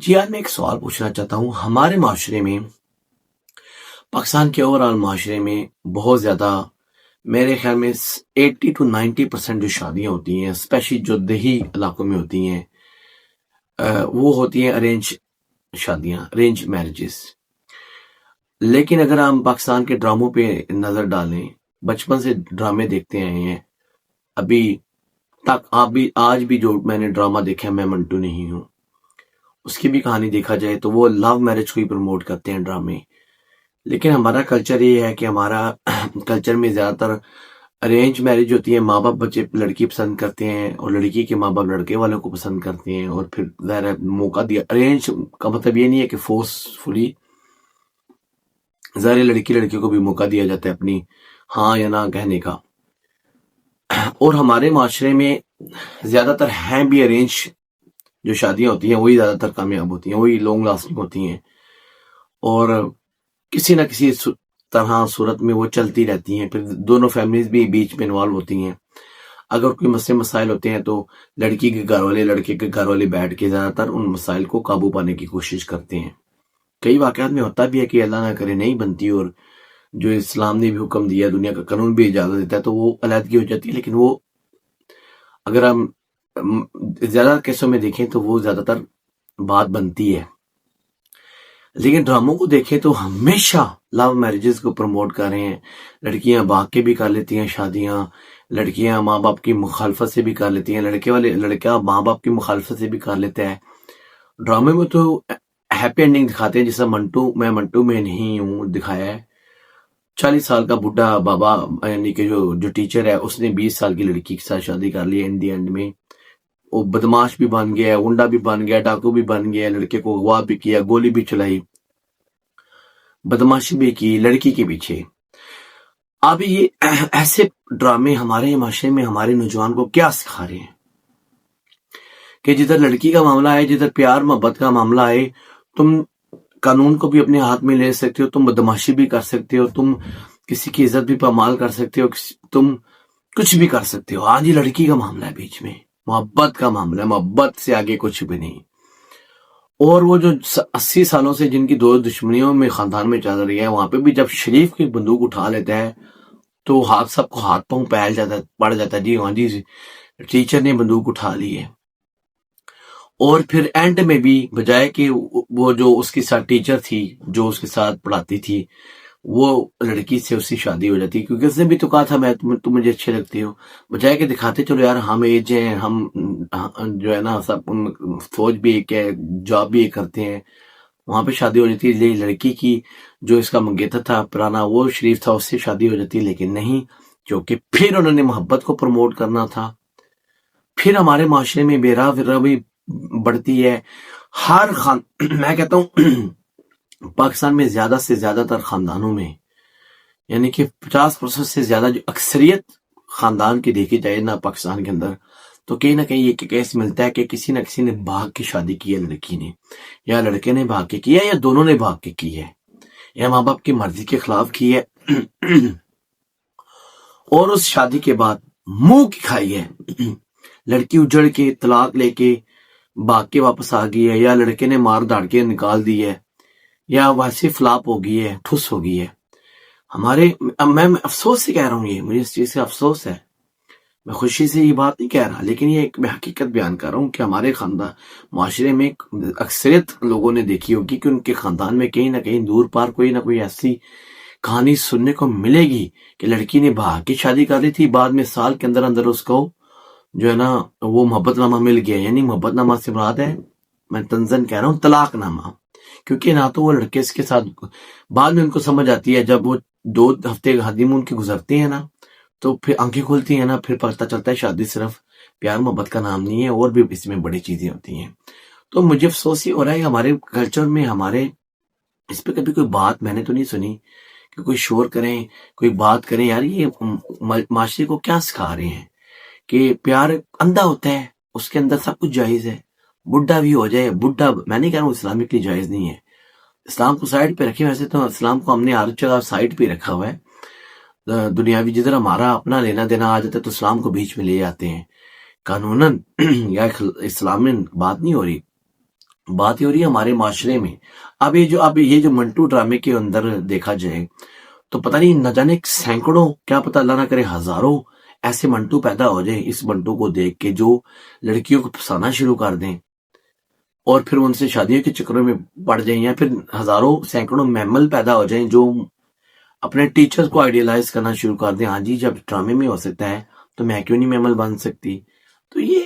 جی آج میں ایک سوال پوچھنا چاہتا ہوں. ہمارے معاشرے میں، پاکستان کے اوور آل معاشرے میں بہت زیادہ، میرے خیال میں 80 to 90% جو شادیاں ہوتی ہیں، اسپیشلی جو دیہی علاقوں میں ہوتی ہیں، وہ ہوتی ہیں ارینج شادیاں، ارینج میرجز. لیکن اگر ہم پاکستان کے ڈراموں پہ نظر ڈالیں، بچپن سے ڈرامے دیکھتے آئے ہیں، ابھی تک آج بھی جو میں نے ڈرامہ دیکھا ہے، میں منٹو نہیں ہوں، اس کی بھی کہانی دیکھا جائے تو وہ لو میرج کو ہی پروموٹ کرتے ہیں ڈرامے. لیکن ہمارا کلچر یہ ہے کہ ہمارا کلچر میں زیادہ تر ارینج میرج ہوتی ہے. ماں باپ بچے لڑکی پسند کرتے ہیں اور لڑکی کے ماں باپ لڑکے والوں کو پسند کرتے ہیں، اور پھر ظاہر ہے موقع دیا. ارینج کا مطلب یہ نہیں ہے کہ فورس فلی، ظاہر لڑکی لڑکے کو بھی موقع دیا جاتا ہے اپنی ہاں یا نہ کہنے کا. اور ہمارے معاشرے میں زیادہ تر ہیں بھی ارینج جو شادیاں ہوتی ہیں، وہی زیادہ تر کامیاب ہوتی ہیں، وہی لانگ لاسٹنگ ہوتی ہیں، اور کسی نہ کسی طرح صورت میں وہ چلتی رہتی ہیں. پھر دونوں فیملیز بھی بیچ میں انوالو ہوتی ہیں. اگر کوئی مسائل ہوتے ہیں تو لڑکی کے گھر والے لڑکے کے گھر والے بیٹھ کے زیادہ تر ان مسائل کو قابو پانے کی کوشش کرتے ہیں. کئی واقعات میں ہوتا بھی ہے کہ اللہ نہ کرے نہیں بنتی، اور جو اسلام نے بھی حکم دیا، دنیا کا قانون بھی اجازت دیتا ہے، تو وہ علیحدگی ہو جاتی ہے. لیکن وہ اگر ہم زیادہ کیسوں میں دیکھیں تو وہ زیادہ تر بات بنتی ہے. لیکن ڈراموں کو دیکھیں تو ہمیشہ لو میرجز کو پروموٹ کر رہے ہیں. لڑکیاں بھاگ کے بھی کر لیتی ہیں شادیاں، لڑکیاں ماں باپ کی مخالفت سے بھی کر لیتی ہیں، لڑکا ماں باپ کی مخالفت سے بھی کر لیتا ہے. ڈرامے میں تو ہیپی اینڈنگ دکھاتے ہیں، جیسا منٹو میں نہیں ہوں دکھایا ہے. 40 سال کا بڈھا بابا، یعنی کہ جو ٹیچر ہے، اس نے 20 سال کی لڑکی کے ساتھ شادی کر لی. اینڈ دی اینڈ میں وہ بدماش بھی بن گیا، غنڈا بھی بن گیا، ڈاکو بھی بن گیا، لڑکے کو اغوا بھی کیا، گولی بھی چلائی، بدماشی بھی کی لڑکی کے پیچھے. اب یہ ایسے ڈرامے ہمارے معاشرے میں ہمارے نوجوان کو کیا سکھا رہے ہیں کہ جدھر لڑکی کا معاملہ ہے، جدھر پیار محبت کا معاملہ ہے، تم قانون کو بھی اپنے ہاتھ میں لے سکتے ہو، تم بدماشی بھی کر سکتے ہو، تم کسی کی عزت بھی پامال کر سکتے ہو، تم کچھ بھی کر سکتے ہو. ہاں جی، لڑکی کا معاملہ ہے، بیچ میں محبت کا معاملہ ہے، محبت سے آگے کچھ بھی نہیں. اور وہ جو 80 سالوں سے جن کی دو دشمنیوں میں خاندان میں چل رہی ہے، وہاں پہ بھی جب شریف کی بندوق اٹھا لیتا ہے تو سب کو ہاتھ پاؤں پھیل جاتا ہے، پڑ جاتا ہے. جی ہاں جی، ٹیچر نے بندوق اٹھا لی ہے. اور پھر اینڈ میں بھی بجائے کہ وہ جو اس کے ساتھ ٹیچر تھی، جو اس کے ساتھ پڑھاتی تھی، وہ لڑکی سے اس کی شادی ہو جاتی، کیونکہ اس نے بھی تو کہا تھا تم مجھے اچھے لگتی ہو. بجائے کہ دکھاتے چلو یار ہم ایج ہیں، ہم جو ہے نا سب فوج بھی ایک ہے، جاب بھی ایک کرتے ہیں، وہاں پہ شادی ہو جاتی. لڑکی کی جو اس کا منگیتر تھا پرانا، وہ شریف تھا، اس سے شادی ہو جاتی. لیکن نہیں، کیونکہ پھر انہوں نے محبت کو پروموٹ کرنا تھا. پھر ہمارے معاشرے میں بے راہ بھی بڑھتی ہے. میں کہتا ہوں پاکستان میں زیادہ سے زیادہ تر خاندانوں میں، یعنی کہ 50% سے زیادہ جو اکثریت خاندان کی دیکھی جائے نا پاکستان کے اندر، تو کہیں نہ کہیں یہ کیس ملتا ہے کہ کسی نہ کسی نے بھاگ کے شادی کی ہے، لڑکی نے یا لڑکے نے بھاگ کے کی ہے، یا دونوں نے بھاگ کے کی ہے، یا ماں باپ کی مرضی کے خلاف کی ہے. اور اس شادی کے بعد منہ کی کھائی ہے. لڑکی اجڑ کے طلاق لے کے بھاگ کے واپس آ گئی ہے، یا لڑکے نے مار داڑ کے نکال دی ہے، یا ویسے فلاپ ہو گئی ہے، ٹھس ہو گئی ہے. میں افسوس سے کہہ رہا ہوں، یہ مجھے اس چیز سے افسوس ہے، میں خوشی سے یہ بات نہیں کہہ رہا، لیکن یہ ایک میں حقیقت بیان کر رہا ہوں کہ ہمارے خاندان معاشرے میں اکثریت لوگوں نے دیکھی ہوگی کہ ان کے خاندان میں کہیں نہ کہیں دور پار کوئی نہ کوئی ایسی کہانی سننے کو ملے گی کہ لڑکی نے بھاگ کے شادی کر لی تھی، بعد میں سال کے اندر اندر اس کو جو ہے نا وہ محبت نامہ مل گیا. یعنی محبت نامہ سے مراد ہے، میں تنزن کہہ رہا ہوں، طلاق نامہ. کیونکہ نہ تو وہ لڑکے اس کے ساتھ بعد میں ان کو سمجھ آتی ہے، جب وہ 2 ہفتے ہنی مون کے گزرتے ہیں نا، تو پھر آنکھیں کھلتی ہیں نا، پھر پتہ چلتا ہے شادی صرف پیار محبت کا نام نہیں ہے، اور بھی اس میں بڑی چیزیں ہوتی ہیں. تو مجھے افسوس ہی ہو رہا ہے ہمارے کلچر میں، ہمارے اس پہ کبھی کوئی بات میں نے تو نہیں سنی کہ کوئی شور کریں، کوئی بات کریں. یار یہ معاشرے کو کیا سکھا رہے ہیں کہ پیار اندھا ہوتا ہے، اس کے اندر سب کچھ جائز ہے، بڈھا بھی ہو جائے. بڈھا میں نہیں کہہ رہا ہوں اسلامکلی جائز نہیں ہے، اسلام کو سائڈ پہ رکھے. ویسے تو اسلام کو ہم نے ہر جگہ سائڈ پہ رکھا ہوا ہے. دنیاوی جدھر ہمارا اپنا لینا دینا آ جاتا ہے تو اسلام کو بیچ میں لے جاتے ہیں. قانوناً یا اسلامی بات نہیں ہو رہی، بات یہ ہو رہی ہے ہمارے معاشرے میں. اب یہ جو منٹو ڈرامے کے اندر دیکھا جائے تو پتہ نہیں، نہ جانے سینکڑوں، کیا پتہ اللہ نہ کرے ہزاروں ایسے منٹو پیدا ہو جائیں اس منٹو کو دیکھ کے، جو لڑکیوں کو پھنسانا شروع کر دیں اور پھر ان سے شادیوں کے چکروں میں پڑ جائیں، یا پھر ہزاروں سینکڑوں میمل پیدا ہو جائیں جو اپنے ٹیچرز کو آئیڈیلائز کرنا شروع کر دیں. ہاں جی، جب ڈرامے میں ہو سکتا ہے تو میں کیوں نہیں میمل بن سکتی؟ تو یہ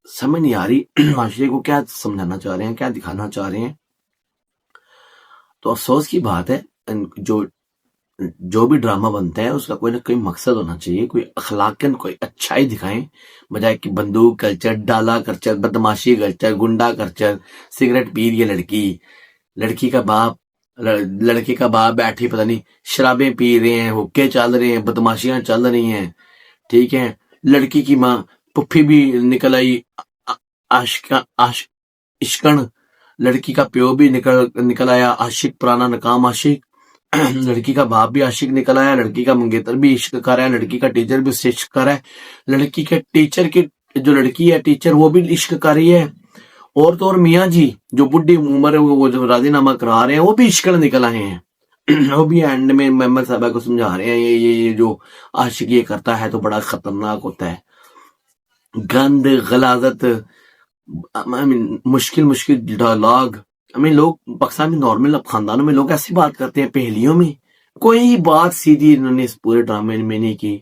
سمجھ نہیں آ رہی معاشرے کو کیا سمجھانا چاہ رہے ہیں، کیا دکھانا چاہ رہے ہیں. تو افسوس کی بات ہے، جو بھی ڈرامہ بنتا ہے اس کا کوئی نہ کوئی مقصد ہونا چاہیے، کوئی اخلاقاً کوئی اچھائی دکھائیں، بجائے کہ بندوق کلچر، ڈالا کلچر، بدماشی کلچر، گنڈا کلچر، سگریٹ پی رہی ہے لڑکی کا باپ، لڑکے کا باپ بیٹھے پتہ نہیں شرابیں پی رہے ہیں، حکے چل رہے ہیں، بدماشیاں چل رہی ہیں، ٹھیک ہے. لڑکی کی ماں پپھی بھی نکل آئی عشقن، لڑکی کا پیو بھی نکل آیا عاشق، پرانا ناکام عاشق. لڑکی کا باپ بھی عاشق نکل آیا، لڑکی کا منگیتر بھی عشق کر رہا ہے، لڑکی کا ٹیچر بھی اسے عشق کر رہا ہے، لڑکی کے ٹیچر کی جو لڑکی ہے ٹیچر وہ بھی عشق کر رہی ہے، اور تو اور میاں جی جو بڈھی عمر ہے وہ جو راضی نامہ کرا رہے ہیں وہ بھی عشق نکل آئے ہیں. وہ بھی اینڈ میں محمد صاحبہ کو سمجھا رہے ہیں یہ جو عاشق یہ کرتا ہے تو بڑا خطرناک ہوتا ہے. گند، غلاظت، مشکل ڈائلاگ. لوگ پاکستان میں نارمل خاندانوں میں لوگ ایسی بات کرتے ہیں، پہلیوں میں کوئی بات سیدھی انہوں نے اس پورے ڈرامے میں نہیں کی.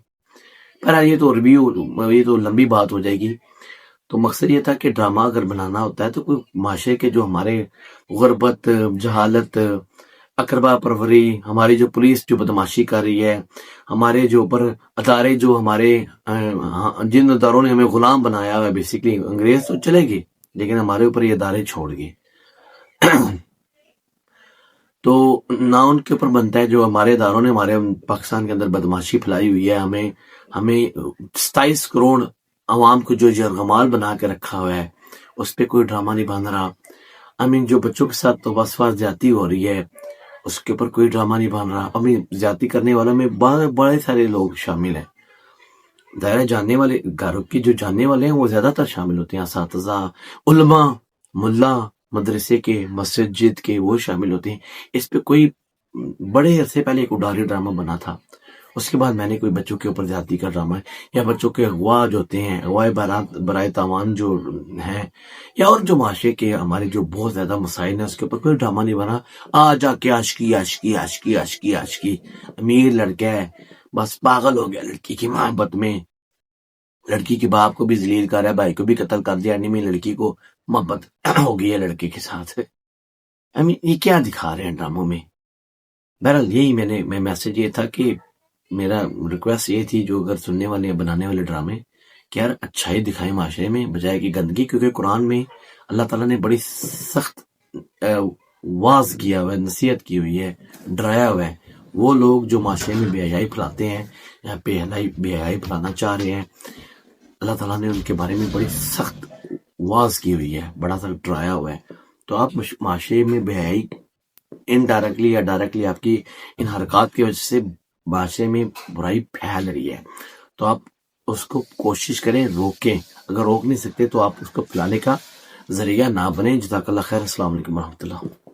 پر یہ تو لمبی بات ہو جائے گی. تو مقصد یہ تھا کہ ڈرامہ اگر بنانا ہوتا ہے تو کوئی معاشرے کے جو ہمارے غربت، جہالت، اقربا پروری، ہماری جو پولیس جو بدماشی کر رہی ہے، ہمارے جو اوپر ادارے جو ہمارے جن اداروں نے ہمیں غلام بنایا ہوا ہے، بیسیکلی انگریز تو چلے گئے لیکن ہمارے اوپر یہ ادارے چھوڑ گئے. تو نہ ان کے اوپر بنتا ہے جو ہمارے اداروں نے ہمارے پاکستان کے اندر بدماشی پھیلائی ہوئی ہے، ہمیں 27 کروڑ عوام کو جو یرغمال بنا کے رکھا ہوا ہے اس پہ کوئی ڈرامہ نہیں بن رہا. جو بچوں کے ساتھ تو بس زیادتی ہو رہی ہے اس کے اوپر کوئی ڈرامہ نہیں بن رہا. زیادتی کرنے والوں میں بڑے سارے لوگ شامل ہیں. دائرہ جاننے والے، گھروں کی جو جاننے والے ہیں وہ زیادہ تر شامل ہوتے ہیں، اساتذہ، علماء، ملا مدرسے کے، مسجد کے، وہ شامل ہوتے ہیں. اس پہ کوئی بڑے عرصے پہلے ایک اڈاری ڈرامہ بنا تھا، اس کے بعد میں نے کوئی بچوں کے اوپر زیادتی کا ڈرامہ یا بچوں کے اغوا جو ہوتے ہیں، اغوائے برائے تاوان جو ہیں، یا اور جو معاشرے کے ہمارے جو بہت زیادہ مسائل ہیں اس کے اوپر کوئی ڈرامہ نہیں بنا. جا کے عاشقی امیر لڑکا ہے بس پاگل ہو گیا لڑکی کی محبت میں، لڑکی کے باپ کو بھی ذلیل کر رہا ہے، بھائی کو بھی قتل کر دیا، لڑکی کو محبت ہو گئی ہے لڑکے کے ساتھ. یہ کیا دکھا رہے ہیں ڈراموں میں؟ بہرحال یہی میں میسج یہ تھا کہ میرا ریکویسٹ یہ تھی، جو اگر سننے والے بنانے والے ڈرامے، کہ یار اچھائی دکھائیں معاشرے میں بجائے کہ گندگی. کیونکہ قرآن میں اللہ تعالیٰ نے بڑی سخت واز کیا ہوا ہے، نصیحت کی ہوئی ہے، ڈرایا ہوا ہے. وہ لوگ جو معاشرے میں بے حیائی پھیلاتے ہیں یا بے حیائی پھیلانا چاہ رہے ہیں، اللہ تعالیٰ نے ان کے بارے میں بڑی سخت واز کی ہوئی ہے، بڑا سخت ڈرایا ہوا ہے. تو آپ معاشرے میں بے حیائی انڈائریکٹلی یا ڈائریکٹلی آپ کی ان حرکات کی وجہ سے معاشرے میں برائی پھیل رہی ہے، تو آپ اس کو کوشش کریں روکیں. اگر روک نہیں سکتے تو آپ اس کو پھیلانے کا ذریعہ نہ بنیں. جزاک اللہ خیر. السلام علیکم ورحمۃ اللہ.